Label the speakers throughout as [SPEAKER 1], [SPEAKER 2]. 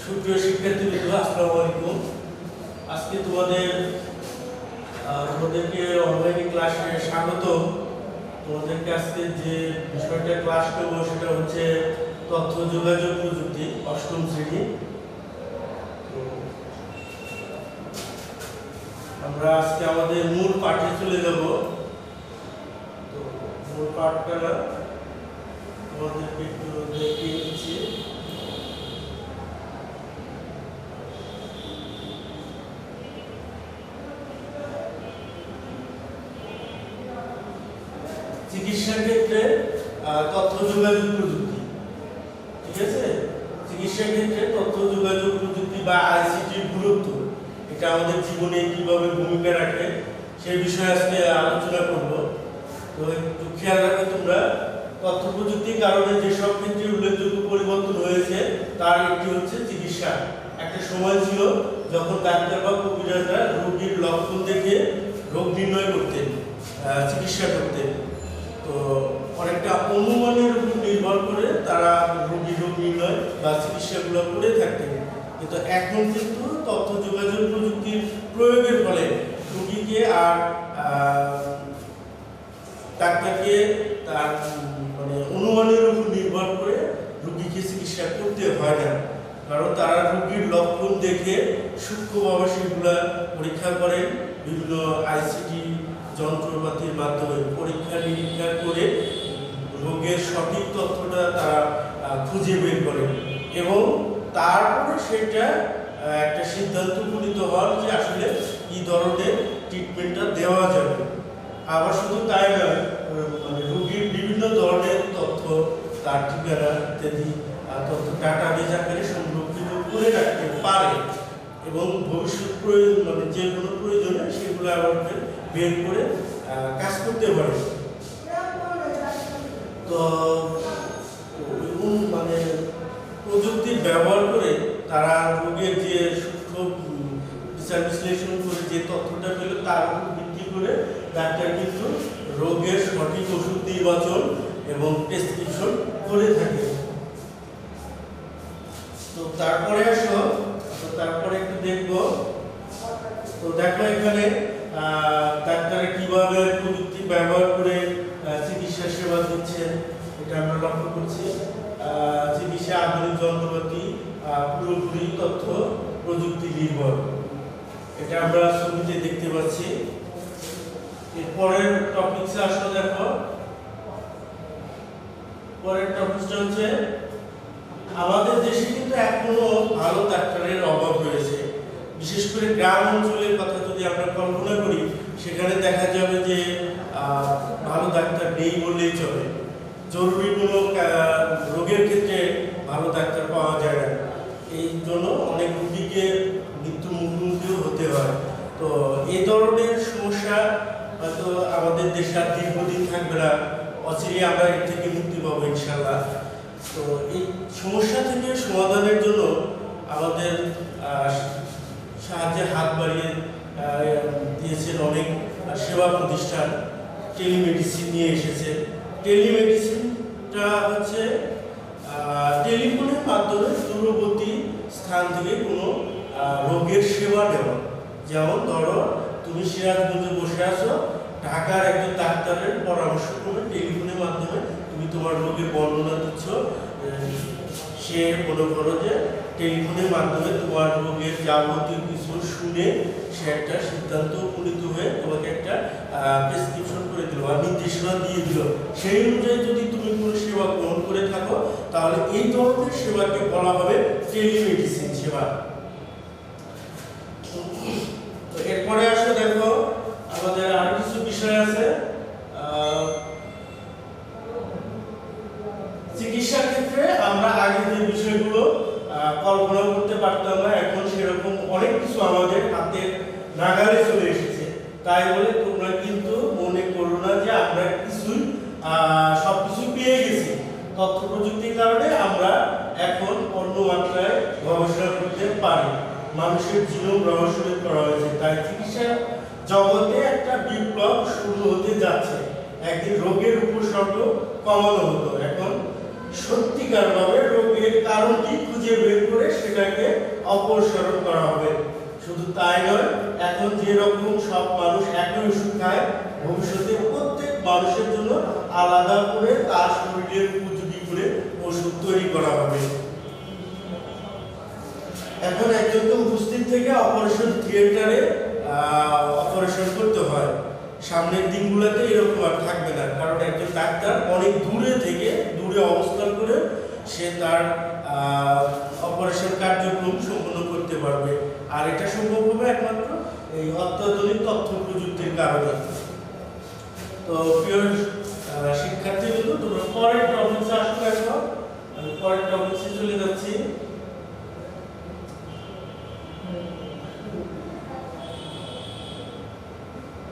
[SPEAKER 1] সুপ্রিয় শিক্ষার্থীবৃন্দ, আসসালামু আলাইকুম। আজকে তোমাদেরকে অনলাইন ক্লাসে স্বাগত। তোমাদেরকে আজকে যে বিষয়টা ক্লাস করব সেটা হচ্ছে তথ্য যোগাযোগ প্রযুক্তি, অষ্টম শ্রেণী। আমরা আজকে আমাদের মূল পাঠে চলে যাব। তো মূল পাঠটা তোমাদেরকে একটু দেখিয়ে দিচ্ছি। চিকিৎসা ক্ষেত্রে তথ্য যোগাযোগ প্রযুক্তি, ঠিক আছে। চিকিৎসা ক্ষেত্রে তথ্য যোগাযোগ প্রযুক্তি বা আইসিটির গুরুত্ব, এটা আমাদের জীবনে কিভাবে ভূমিকা রাখে সেই বিষয়ে আজকে আলোচনা করব। তো একটু খেয়াল রাখবে তোমরা, তথ্য প্রযুক্তির কারণে যেসব ক্ষেত্রে উল্লেখযোগ্য পরিবর্তন হয়েছে তার একটি হচ্ছে চিকিৎসা। একটা সময় ছিল যখন ডাক্তার বা কবিরাজরা রোগীর লক্ষণ দেখে রোগ নির্ণয় করতেন, চিকিৎসা করতেন। তো অনেকটা অনুমানের উপর নির্ভর করে তারা রোগীর রোগ নির্ণয় বা চিকিৎসাগুলো করে থাকতেন। কিন্তু এখন কিন্তু তথ্য যোগাযোগ প্রযুক্তির প্রয়োগের ফলে রোগীকে আর ডাক্তারকে তার অনুমানের উপর নির্ভর করে রোগীকে চিকিৎসা করতে হয় না, কারণ তারা রোগীর লক্ষণ দেখে সূক্ষ্মভাবে সেগুলো পরীক্ষা করেন। বিভিন্ন আইসিটি যন্ত্রপাতির মাধ্যমে পরীক্ষা নিরীক্ষা করে রোগের সঠিক তথ্যটা তারা খুঁজে বের করেন এবং তারপরে সেটা একটা সিদ্ধান্ত উপনীত হওয়ার যে আসলে কি ধরনের ট্রিটমেন্টটা দেওয়া যাবে। আবার শুধু তাই নয়, রোগীর বিভিন্ন ধরনের তথ্য, তার ঠিকানা ইত্যাদি তথ্য ডাটাবেজ আকারে সংরক্ষিত করে রাখতে পারে এবং ভবিষ্যৎ প্রয়োজন যে কোনো প্রয়োজনে সেগুলো আবার বের করে কাজ করতে পারে। তো প্রযুক্তির ব্যবহার করে তারা রোগের যে সূক্ষ্ম বিচার বিশ্লেষণ করে যে তথ্যটা পেল তার উপর ভিত্তি করে ডাক্তার কিন্তু রোগের সঠিক ওষুধ নির্বাচন এবং প্রেসক্রিপশন করে থাকে। তো তারপরে তারপরে একটু দেখবো। তো দেখো এখানে ডাক্তার কিভাবে প্রযুক্তি ব্যবহার করে চিকিৎসা সেবা দিচ্ছেন, এটা আমরা লক্ষ্য করছি। চিকিৎসা আধুনিক যন্ত্রপাতি পুরোপুরি তথ্য প্রযুক্তি নির্ভর, এটা আমরা ছবিতে দেখতে পাচ্ছি। এরপরের টপিকসে আসলে দেখো, পরের টপিকটা হচ্ছে আমাদের দেশে কিন্তু এখনো ভালো ডাক্তারের অভাব রয়েছে। বিশেষ করে গ্রাম অঞ্চলের কথা যদি আমরা কল্পনা করি, সেখানে দেখা যাবে যে ভালো ডাক্তার নেই বললেই চলে। জরুরি কোনো রোগের ক্ষেত্রে ভালো ডাক্তার পাওয়া যায় না, এই জন্য অনেক রোগীকে মৃত্যুর মুখোমুখিও হতে হয়। তো এই ধরনের সমস্যা হয়তো আমাদের দেশে আর দীর্ঘদিন থাকবে না, অচিরেই আমরা এর থেকে মুক্তি পাবো ইনশাল্লাহ। তো এই সমস্যা থেকে সমাধানের জন্য আমাদের সাহায্যের হাত বাড়িয়ে দিয়েছেন অনেক সেবা প্রতিষ্ঠান, টেলিমেডিসিন নিয়ে এসেছে। টেলিমেডিসিনটা হচ্ছে টেলিফোনের মাধ্যমে দূরবর্তী স্থান থেকে কোনো রোগের সেবা দেওয়া। যেমন ধরো তুমি সিরাজগঞ্জে বসে আছো, ঢাকার একজন ডাক্তারের পরামর্শ করে টেলিফোনের মাধ্যমে তুমি তোমার রোগের বর্ণনা দিচ্ছ, সে মনে করো যে টেলিফোনের মাধ্যমে তোমার রোগের যাবতীয় কিছু শুনে সে একটা সিদ্ধান্ত উপনীত হয়ে তোমাকে একটা প্রেসক্রিপশন করে দিল বা নির্দেশনা দিয়ে দিল। সেই অনুযায়ী যদি তুমি কোনো সেবা গ্রহণ করে থাকো তাহলে এই ধরনের সেবাকে বলা হবে টেলিমেডিসিন সেবা। তো এরপরে আসলে দেখো আমাদের আরো কিছু বিষয় আছে। চিকিৎসা ক্ষেত্রে আমরা আগে যে বিষয়গুলো কল্পনা করতে পারতাম না, এখন সেরকম অনেক কিছু আমাদের হাতের নাগালে চলে এসেছে। তাই বলে তোমরা কিন্তু মনে করো না যে আমরা সবকিছু পেয়ে গেছি। তথ্য প্রযুক্তির কারণে আমরা এখন অন্য মাত্রায় গবেষণা করতে পারি। মানুষের জিনোম রহস্যভেদ করা হয়েছে, তাই চিকিৎসা জগতে একটা বিপ্লব শুরু হতে যাচ্ছে। একদিন রোগের উপসর্গ কমানো হতো, এখন সত্যিকারভাবে রোগের এর কারণটি খুঁজে বের করে সেটাকে অপসারণ করা হবে। শুধু তাই নয়, এখন যে রকম সব মানুষ একই ওষুধ খায়, ভবিষ্যতে প্রত্যেক মানুষের জন্য আলাদা করে তার শরীরের উপযোগী করে ওষুধ তৈরি করা হবে। এখন একজনকে উপস্থিত থেকে অপারেশন থিয়েটারে অপারেশন করতে হয়। সামনের দিনগুলোতে এরকম আর থাকবে না, কারণ একজন ডাক্তার অনেক দূরে অবস্থান করে সে তার অপারেশন কার্যক্রম সম্পন্ন করতে পারবে। আর এটা সম্ভব হবে একমাত্র এই অত্যাধুনিক তথ্য প্রযুক্তির কারণে। তো প্রিয় শিক্ষার্থীবৃন্দ, তোমরা পরের টপিকসে আসো। এখন আমি পরের টপিকসে চলে যাচ্ছি।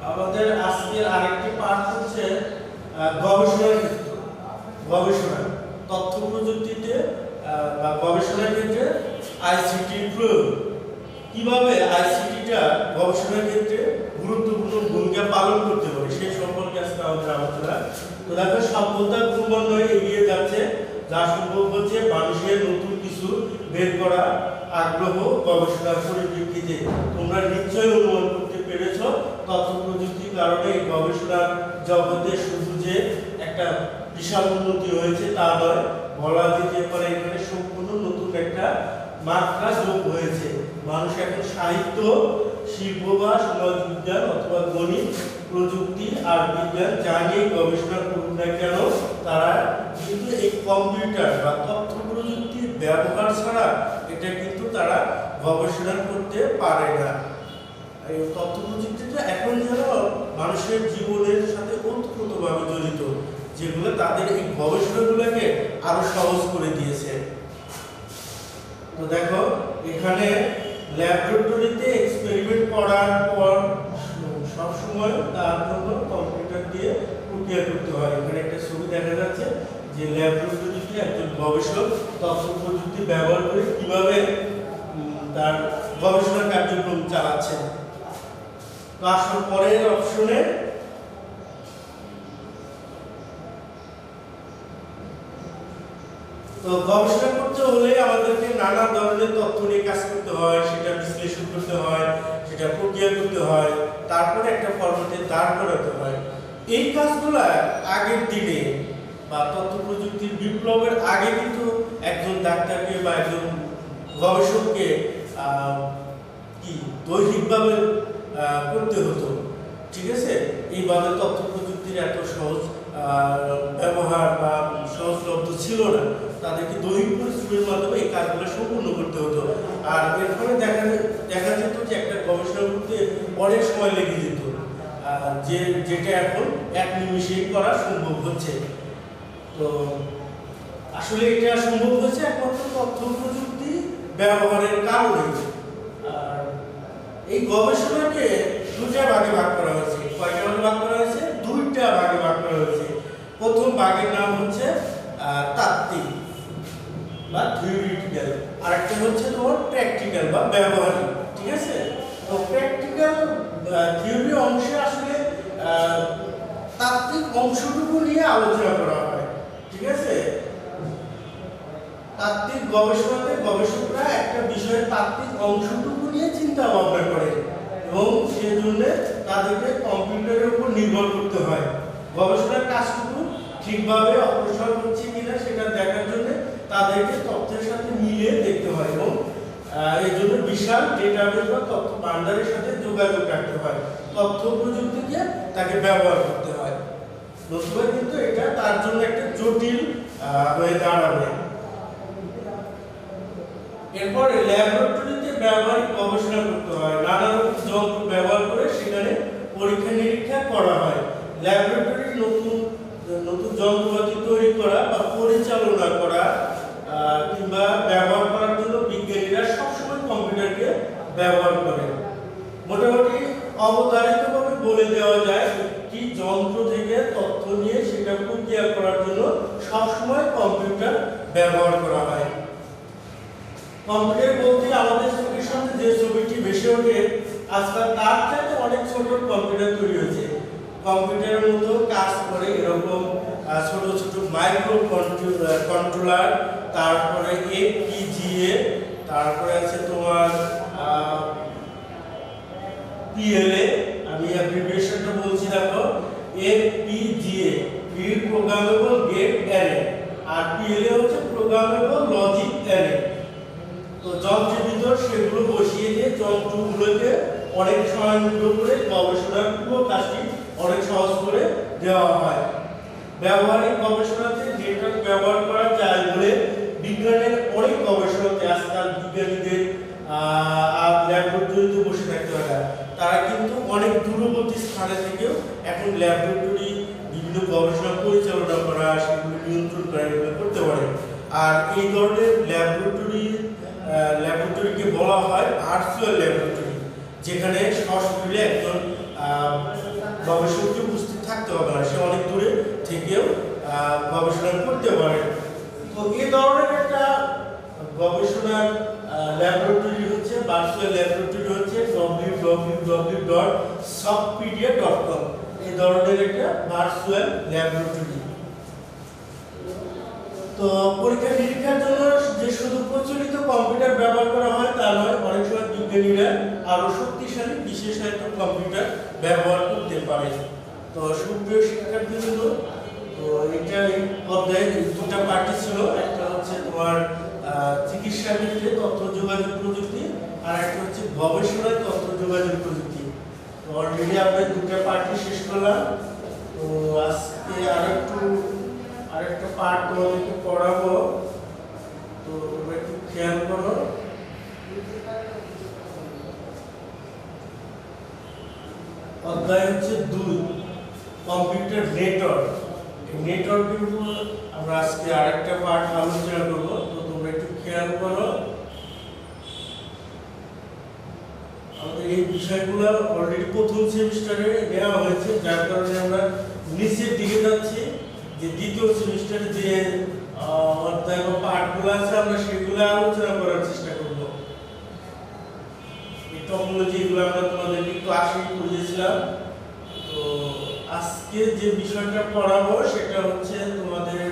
[SPEAKER 1] আমাদের আজকের আরেকটি পাঠ হচ্ছে গবেষণার ক্ষেত্র। গবেষণা তথ্য প্রযুক্তিতে বা গবেষণার ক্ষেত্রে আইসিটির প্রয়োগ, কিভাবে আইসিটিটা গবেষণার ক্ষেত্রে গুরুত্বপূর্ণ ভূমিকা পালন করতে পারে সেই সম্পর্কে আজকে আমাদের আলোচনা। তো দেখো, সভ্যতা ক্রমান্বয়ে এগিয়ে যাচ্ছে, যা সম্ভব হচ্ছে মানুষের নতুন কিছু বের করা আগ্রহ গবেষণার পরিপ্রেক্ষিতে। তোমরা নিশ্চয়ই অনুমান করতে পেরেছ, তথ্য প্রযুক্তির কারণে এই গবেষণার জগতে শুধু যে একটা বিশাল উন্নতি হয়েছে তা নয়, বলা যেতে পারে এখানে সম্পূর্ণ নতুন একটা মাত্রা যোগ হয়েছে। মানুষ এখন সাহিত্য, শিল্প বা সমাজ বিজ্ঞান অথবা গণিত, প্রযুক্তি আর বিজ্ঞান যা নিয়ে গবেষণা করুক না কেন, তারা কিন্তু এই কম্পিউটার বা তথ্য প্রযুক্তির ব্যবহার ছাড়া এটা কিন্তু তারা গবেষণা করতে পারে না। এই তথ্য প্রযুক্তিটা এখন যেন মানুষের জীবনের সাথে ওতপ্রোতভাবে জড়িত, যেগুলো তাদের এই গবেষণাগুলোকে আরো সহজ করে দিয়েছে। তো দেখো, এখানে ল্যাবরেটরিতে এক্সপেরিমেন্ট করার পর সবসময় তার জন্য কম্পিউটার দিয়ে প্রক্রিয়া করতে হয়। এখানে একটা ছবি দেখা যাচ্ছে যে ল্যাবরেটরিতে একজন গবেষক তথ্য প্রযুক্তি ব্যবহার করে কিভাবে তার গবেষণা কার্যক্রম চালাচ্ছেন। তো আসলে পরের অপশনে তো গবেষণা করতে হলে আমাদেরকে নানা ধরনের তথ্য নিয়ে কাজ করতে হয়, সেটা বিশ্লেষণ করতে হয়, সেটা প্রক্রিয়া করতে হয়, তারপরে একটা ফরম্যাটে দাঁড় করাতে হয়। এই কাজগুলো আগের দিনে বা তথ্য প্রযুক্তির বিপ্লবের আগে কিন্তু একজন ডাক্তারকে বা একজন গবেষককে দৈহিকভাবে করতে হতো। ঠিক আছে, এইভাবে তথ্য প্রযুক্তির এত সহজ ব্যবহার বা সহজলভ্য ছিল না। তাদেরকে দৈহিক পরিশ্রমের মাধ্যমে এই কাজগুলো সম্পূর্ণ করতে হতো। আর এর ফলে দেখা যেত যে একটা গবেষণা করতে অনেক সময় লেগে যেত, যেটা এখন এক নিমিষেই করা সম্ভব হচ্ছে। তো আসলে এটা সম্ভব হচ্ছে একমাত্র তথ্য প্রযুক্তি ব্যবহারের কারণে। আর এই গবেষণাকে দুটা ভাগে ভাগ করা হয়েছে। কয়টা ভাগে ভাগ করা হয়েছে? দুইটা ভাগে ভাগ করা হয়েছে। প্রথম ভাগের নাম হচ্ছে তাত্ত্বিক বা থিওরিটিক্যাল, আর একটা হচ্ছে তোমার প্র্যাকটিক্যাল বা ব্যবহারিক। ঠিক আছে, তো প্র্যাকটিক্যাল থিওরি অংশে আসলে তাত্ত্বিক অংশটুকু নিয়ে আলোচনা করা হয়। ঠিক আছে, তাত্ত্বিক গবেষণাতে গবেষকরা একটা বিষয়ের তাত্ত্বিক অংশটুকু নিয়ে চিন্তা ভাবনা করে এবং সেজন্য তাদেরকে কম্পিউটারের উপর নির্ভর করতে হয়। গবেষণার কাজটুকু ঠিকভাবে অগ্রসর হচ্ছে কিনা সেটা দেখার জন্য তাদেরকে তথ্যের সাথে মিলিয়ে দেখতে হয় এবং এর জন্য বিশাল ডেটাবেস বা তথ্য ভান্ডারের সাথে যোগাযোগ রাখতে হয়। তথ্য প্রযুক্তিকে তাকে ব্যবহার করতে হয়, নতুবা কিন্তু এটা তার জন্য একটা জটিল হয়ে দাঁড়াবে। এরপরে ল্যাবরেটরিতে ব্যবহারিক গবেষণা করতে হয়, নানা রকম যন্ত্র ব্যবহার করে সেখানে পরীক্ষা নিরীক্ষা করা হয়। ল্যাবরেটরির নতুন যন্ত্রপাতি তৈরি করা বা পরিচালনা করা কিংবা ব্যবহার করার জন্য বিজ্ঞানীরা সবসময় কম্পিউটারকে ব্যবহার করে। মোটামুটি অবধারিতভাবে বলে দেওয়া যায়, একটি যন্ত্র থেকে তথ্য নিয়ে সেটা প্রক্রিয়া করার জন্য সবসময় কম্পিউটার ব্যবহার করা হয়। কম্পিউটার বলতে আমাদের চোখের সামনে যে ছবিটি ভেসে ওঠে, আজকাল তার চাইতে অনেক ছোট কম্পিউটার তৈরি হয়েছে। কম্পিউটারের মতো কাজ করে এরকম ছোট ছোট মাইক্রো কন্ট্রোলার, তারপরে এফপিজিএ, তারপরে আছে তোমার পিএলএ, আমি অ্যাব্রিভিয়েশনটা বলছি দেখো, FPGA pre programmable gate array, আর পিএলএ হচ্ছে প্রোগ্রামেবল লজিক অ্যারে। তো যন্ত্রের ভিতর সেগুলো বসিয়ে দিয়ে যন্ত্রগুলোকে অনেক স্বয়ংক্রিয় করে গবেষণার পুরো কাজটি অনেক সহজ করে দেওয়া হয়। ব্যবহারিক গবেষণাতে নেটওয়ার্ক ব্যবহার করা যায় বলে বিজ্ঞানের অনেক গবেষণাতে আজকাল বিজ্ঞানীদের আর ল্যাবরেটরিতে বসে থাকতে হয় না, তারা কিন্তু অনেক দূরবর্তী স্থানে থেকেও এখন ল্যাবরেটরি বিভিন্ন গবেষণা পরিচালনা করা, সেগুলো নিয়ন্ত্রণ করা, এগুলো করতে পারে। আর এই ধরনের ল্যাবরেটরিকে বলা হয় ভার্চুয়াল ল্যাবরেটরি, যেখানে সরাসরি একজন গবেষককে উপস্থিত থাকতে হবে না, সে অনেক দূরে থেকেও গবেষণা করতে পারে। তো এই ধরনের একটা গবেষণার ল্যাবরেটরি হচ্ছে ভার্চুয়াল ল্যাবরেটরি হচ্ছে www.softpedia.com, এই ধরনের একটা ভার্চুয়াল ল্যাবরেটরি। তো পরীক্ষা নিরীক্ষার জন্য যে শুধু প্রচলিত কম্পিউটার ব্যবহার করা হয় তা নয়, অনেক সময় বিজ্ঞানীরা আরো শক্তিশালী বিশেষায়িত কম্পিউটার ব্যবহার করতে পারে। তো সুপ্রিয় শিক্ষার্থীবৃন্দ, তো এটা এই অধ্যায়ে দুটো পার্টি ছিল, একটা হচ্ছে তোমার চিকিৎসা ক্ষেত্রে তথ্য যোগাযোগ প্রযুক্তি, আর একটা হচ্ছে গবেষণায় তথ্য যোগাযোগ প্রযুক্তি। তো অলরেডি আমরা দুটো পার্টি শেষ করলাম। তো আজকে আরেকটা পার্ট তোমাদেরকে পড়াবো, তো তোমরা একটু খেয়াল করো। অধ্যায় হচ্ছে 2, কম্পিউটার নেটওয়ার্ক। এই নেটওয়ার্কের উপর আমরা আজকে আরেকটা পার্ট আলোচনা করব, তো তোমরা একটু খেয়াল করো। আমাদের এই বিষয়গুলো অলরেডি প্রথম সেমিস্টারে দেওয়া হয়েছে, যার কারণে আমরা নিচের দিকে যাচ্ছি, যে দ্বিতীয় সেমিস্টারে যে অধ্যায় বা পার্টগুলো আছে আমরা সেগুলো আলোচনা করার চেষ্টা করব। এই টপোলজি এগুলো আমরা তোমাদেরকে একটু আগেই পড়িয়েছিলাম। তো আজকে যে বিষয়টা পড়াবো সেটা হচ্ছে তোমাদের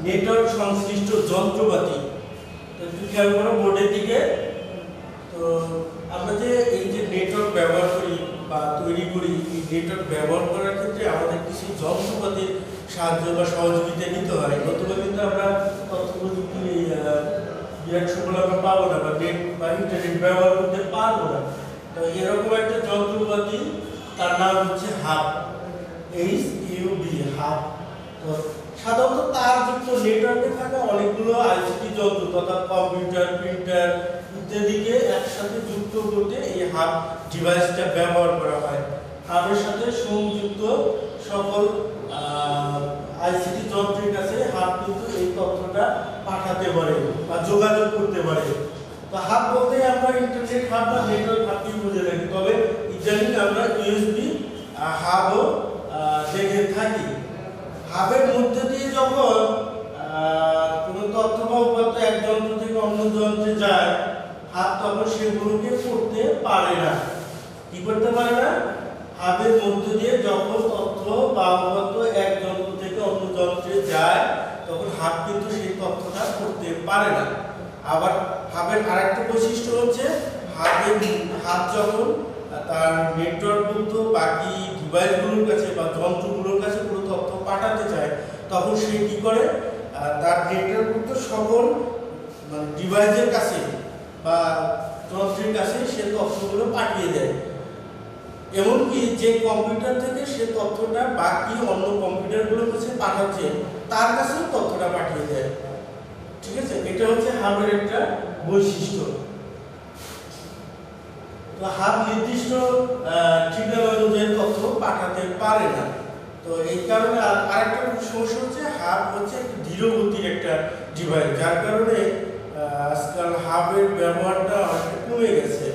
[SPEAKER 1] নেটওয়ার্ক সংশ্লিষ্ট যন্ত্রপাতি। তো একটু খেয়াল করো বোর্ডের দিকে। তো আমরা যে এই যে নেটওয়ার্ক ব্যবহার করি বা তৈরি করি, এই নেটওয়ার্ক ব্যবহার করার ক্ষেত্রে আমাদের কিছু যন্ত্রপাতির সাহায্য বা সহযোগিতা নিতে হয়, নতুবা কিন্তু আমরা তথ্য প্রযুক্তির বিরাট সুফল আমরা পাবো না, বা নেট বা ইন্টারনেট ব্যবহার করতে পারবো না। তো এরকম একটা যন্ত্রপাতি, তার নাম হচ্ছে হাব, HUB, হাব। তো সাধারণত তারযুক্ত নেটওয়ার্কে থাকা অনেকগুলো আইসিটি যন্ত্র তথা কম্পিউটার, প্রিন্টার ইত্যাদিকে একসাথে যুক্ত করতে এই হাব ডিভাইসটা ব্যবহার করা হয়। হাবের সাথে সংযুক্ত সকল আইসিটি যন্ত্রের কাছে হাব কিন্তু এই তথ্যটা পাঠাতে পারে বা যোগাযোগ করতে পারে। তো হাব বলতে আমরা ইন্টারনেট হাব বা নেটওয়ার্ক হাবকে বুঝে থাকি, তবে ইদানিং আমরা ইউএসবি হাবও দেখে থাকি। হাবের মধ্যে দিয়ে যখন কোনো তথ্য বা উপাত্ত এক যন্ত্র থেকে অন্য যন্ত্রে যায়, হাব তখন সেগুলোকে পড়তে পারে না। কি করতে পারে না? হাবের মধ্যে দিয়ে যখন তথ্য বা উপাত্ত এক যন্ত্র থেকে অন্য যন্ত্রে যায়, তখন হাব কিন্তু সেই তথ্যটা পড়তে পারে না। আবার হাবের আরেকটা বৈশিষ্ট্য হচ্ছে, হাব যখন তার নেটওয়ার্কভুক্ত বাকি ডিভাইসগুলোর কাছে বা যন্ত্রগুলোর কাছে কোনো তথ্য পাঠাতে চায়, তখন সে কি করে, তার নেটওয়ার্কভুক্ত সকল ডিভাইসের কাছে বা যন্ত্রের কাছে সে তথ্যগুলো পাঠিয়ে দেয়। এমনকি যে কম্পিউটার থেকে সে তথ্যটা বাকি অন্য কম্পিউটারগুলোর কাছে পাঠাচ্ছে, তার কাছেও তথ্যটা পাঠিয়ে দেয়। ঠিক আছে, এটা হচ্ছে হাবের একটা বৈশিষ্ট্য। তো হাব নির্দিষ্ট ঠিকানা অনুযায়ী তথ্য পাঠাতে পারে না। তো এই কারণে আরেকটা সমস্যা হচ্ছে, হাব হচ্ছে একটা ধীর গতির একটা ডিভাইস, যার কারণে আজকাল হাবের ব্যবহারটা অনেকটা কমে গেছে।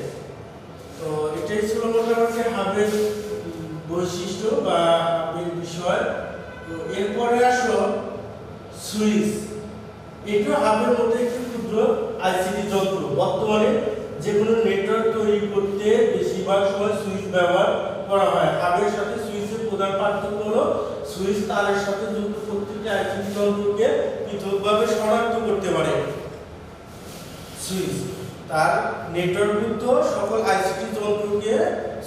[SPEAKER 1] তো এটাই ছিল মোটামুটি হাবের বৈশিষ্ট্য বা হাবের বিষয়। তো এরপরে আসো সুইচ। এটা হাবের মধ্যে একটি ক্ষুদ্র আইসিটি যন্ত্র। বর্তমানে যে কোনো নেটওয়ার্ক তৈরি করতে বেশিরভাগ সময় সুইচ ব্যবহার করা হয়। হাবের সাথে সুইচের প্রধান পার্থক্য হলো সুইচ তারের সাথে যুক্ত প্রত্যেকটি আইসিটি যন্ত্রকে পৃথকভাবে শনাক্ত করতে পারে। সুইচ তার নেটওয়ার্কযুক্ত সকল আইসিটি যন্ত্রকে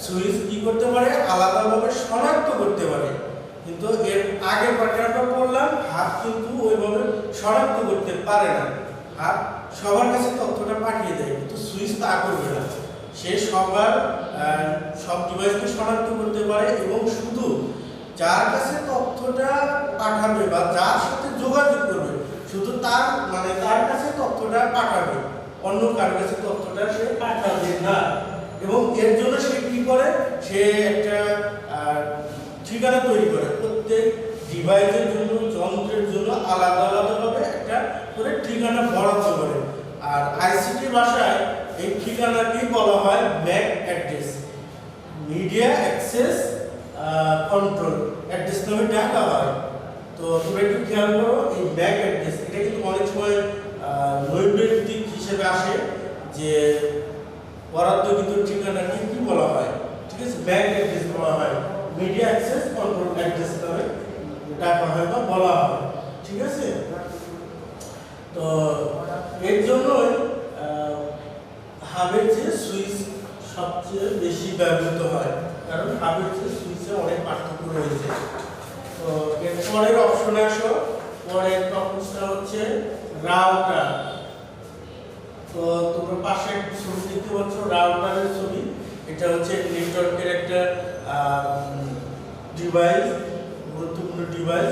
[SPEAKER 1] সুইচ কি করতে পারে, আলাদাভাবে শনাক্ত করতে পারে। কিন্তু এর আগে পার্টটা বললাম হাব কিন্তু ওইভাবে শনাক্ত করতে পারে না। হাব সবার কাছে তথ্যটা পাঠিয়ে দেয়, কিন্তু সুইচ তা করবে না। সে সব ডিভাইসকে শনাক্ত করতে পারে এবং শুধু যার কাছে তথ্যটা পাঠাবে বা যার সাথে যোগাযোগ করবে শুধু তার কাছে তথ্যটা পাঠাবে, অন্য কার কাছে তথ্যটা সে পাঠাবে না। এবং এর জন্য সে কি করে, সে একটা ঠিকানা তৈরি করে। প্রত্যেক ডিভাইসের জন্য, যন্ত্রের জন্য আলাদা আলাদাভাবে একটা করে ঠিকানা বরাদ্দ করে। আর আইসিটি ভাষায় এই ঠিকানাকেই বলা হয় Mac address, media access control address নামে ডাকা হয়। তো তোমরা একটু খেয়াল করো, এই ম্যাক অ্যাড্রেস এটা কিন্তু অনেক সময় নৈর্ব্যক্তিক হিসেবে আসে, যে বরাদ্দ কিন্তু ঠিকানাকে কি বলা হয়, ঠিক আছে, ম্যাক অ্যাড্রেস বলা হয়, মিডিয়া অ্যাক্সেস কন্ট্রোল অ্যাড্রেস নামে ডাকা হয় বা বলা হয়, ঠিক আছে। তো এর জন্যই হাবের যে সুইচ সবচেয়ে বেশি ব্যবহৃত হয়, কারণ হাবের যে সুইচে অনেক পার্থক্য রয়েছে। তো এর পরের অপশনে আসো, পরের টপিকটা হচ্ছে রাউটার। তো তোমরা পাশে ছবি দেখতে পাচ্ছ, রাউটারের ছবি। এটা হচ্ছে নেটওয়ার্কের একটা ডিভাইস, গুরুত্বপূর্ণ ডিভাইস।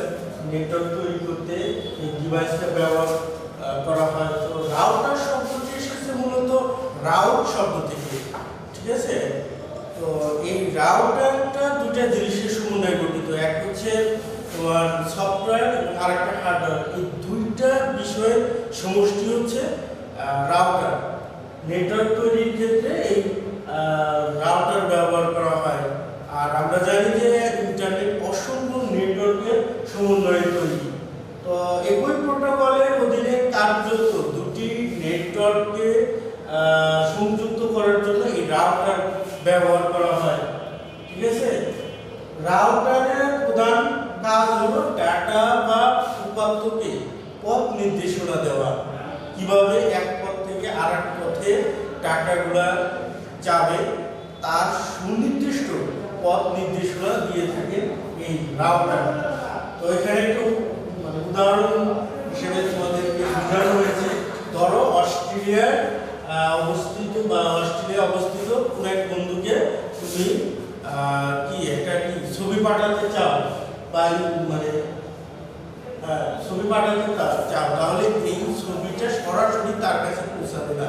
[SPEAKER 1] নেটওয়ার্ক তৈরি করতে এই ডিভাইসটা ব্যবহার করা হয়। তো রাউটার শব্দটি এসেছে মূলত রাউট শব্দ থেকে, ঠিক আছে। তো এই রাউটারটা দুটা জিনিসের সমন্বয়ে গঠিত। এক হচ্ছে তোমার সফটওয়্যার এবং আরেকটা হার্ডওয়্যার। এই দুইটা বিষয়ের সমষ্টি হচ্ছে রাউটার। নেটওয়ার্ক তৈরির ক্ষেত্রে এই রাউটার ব্যবহার করা হয়। আর আমরা জানি যে ইন্টারনেট অসংখ্য নেটওয়ার্কের সমন্বয়ে তৈরি। তো একই প্রোটোকলের অধীনে কার্যত দুটি নেটওয়ার্ককে সংযুক্ত করার জন্য এই রাউটার ব্যবহার করা হয়, ঠিক আছে। রাউটারের প্রধান কাজ হলো ডাটা বা উপাত্তকে পথ নির্দেশনা দেওয়া, কিভাবে এক পথ থেকে আরেক পথে ডাটাগুলা যাবে তার সুনির্দিষ্ট পথ নির্দেশনা দিয়ে থাকে এই রাউটার। তো এখানে একটু উদাহরণ হিসেবে তোমাদেরকে বোঝানো হয়েছে। ধরো অস্ট্রেলিয়া অবস্থিত কোন এক বন্ধুকে তুমি একটা ছবি পাঠাতে চাও বা ছবি পাঠাতে চাও, তাহলে এই ছবিটা সরাসরি তার কাছে পৌঁছাবে না।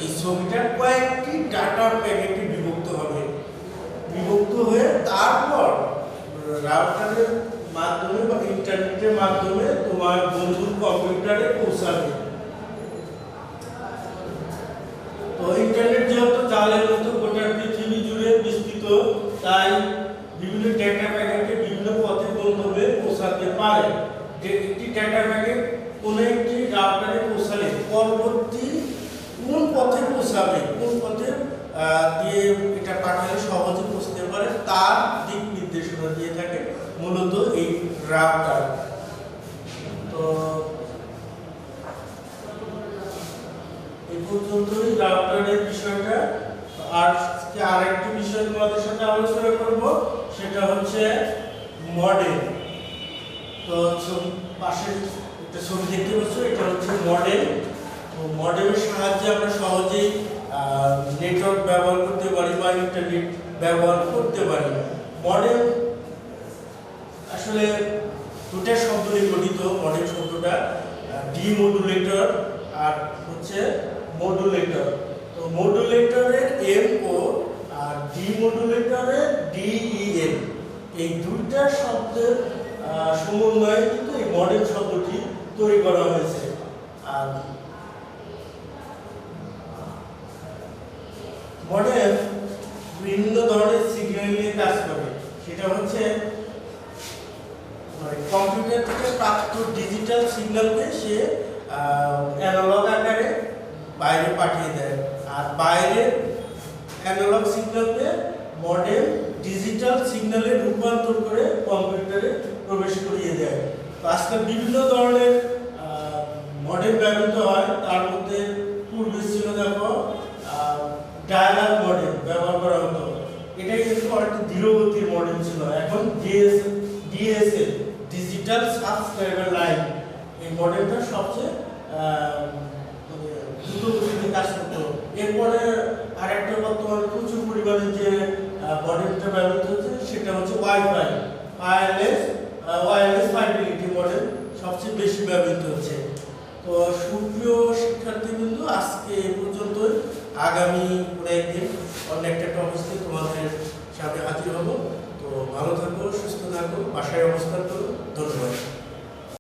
[SPEAKER 1] এই ছবিটা কয়েকটি ডাটা প্যাকেটে বিভক্ত হবে, বিভক্ত হয়ে তারপর রাউটারের মাধ্যমে বা ইন্টারনেটের মাধ্যমে তোমার বন্ধুর কম্পিউটারে পৌঁছাবে। তো ইন্টারনেট যেহেতু জালের মতো গোটা পৃথিবী জুড়ে বিস্তৃত, তাই বিভিন্ন ডেটা প্যাকেটে বিভিন্ন পথে গন্তব্যে পৌঁছাতে পারে। একটি ডেটা প্যাকেট কোনো একটি রাউটারে পৌঁছালে পরবর্তী কোন পথে পৌঁছাবে, কোন পথে দিয়ে এটা পাঠালে সহজে পৌঁছতে পারে তার দিক নির্দেশনা দিয়ে থাকে মূলত এই রাউটার। তো এই পর্যন্তই রাউটারের বিষয়টা। আরেকটি বিষয় তোমাদের সাথে আলোচনা করব, সেটা হচ্ছে মডেম। তো পাশে একটা ছবি দেখতে পাচ্ছ, এটা হচ্ছে মডেম। তো মডেমের সাহায্যে আমরা সহজেই নেটওয়ার্ক ব্যবহার করতে পারি বা ইন্টারনেট ব্যবহার করতে পারি। মডেম আসলে দুটা শব্দ নিয়ে গঠিত। মডেম শব্দটা ডিমডুলেটর আর হচ্ছে মডুলেটর। তো মডুলেটরের MO আর ডিমডুলেটরের DEM, এই দুইটা শব্দের সমন্বয়ে কিন্তু এই মডেম শব্দটি তৈরি করা হয়েছে। আর মডেম বিভিন্ন ধরনের সিগন্যাল নিয়ে কাজ করে। সেটা হচ্ছে কম্পিউটার থেকে প্রাপ্ত ডিজিটাল সিগন্যালকে সে অ্যানালগ আকারে বাইরে পাঠিয়ে দেয়, আর বাইরে অ্যানালগ সিগন্যালকে মডেম ডিজিটাল সিগন্যালে রূপান্তর করে কম্পিউটারে প্রবেশ করিয়ে দেয়। তো আজকাল বিভিন্ন ধরনের মডেম ব্যবহৃত হয়, তার মধ্যে পূর্বে ছিল দেখো ডায়ালাগ মডেম ব্যবহার করা হতো। এটাই কিন্তু অনেকটা ধীরগতির মডেম ছিল। এখন ডিএসএল ডিজিটাল সাবস্ক্রাইবার লাইন, এই মডেলটা সবচেয়ে দ্রুত গতিতে কাজ করতো। এরপরে আরেকটা বর্তমানে প্রচুর পরিমাণে যে মডেলটা ব্যবহৃত হচ্ছে সেটা হচ্ছে ওয়াইফাই, ওয়্যারলেস ফাইডেলিটি মডেল সবচেয়ে বেশি ব্যবহৃত হচ্ছে। তো সুপ্রিয় শিক্ষার্থীবৃন্দ, আজকে এ পর্যন্ত। আগামী কয়েকদিন অন্য একটা টপিকে তোমাদের সাথে হাজির হব। তো ভালো থাকো, সুস্থ থাকো, বাসায় অবস্থান করো। ধন্যবাদ।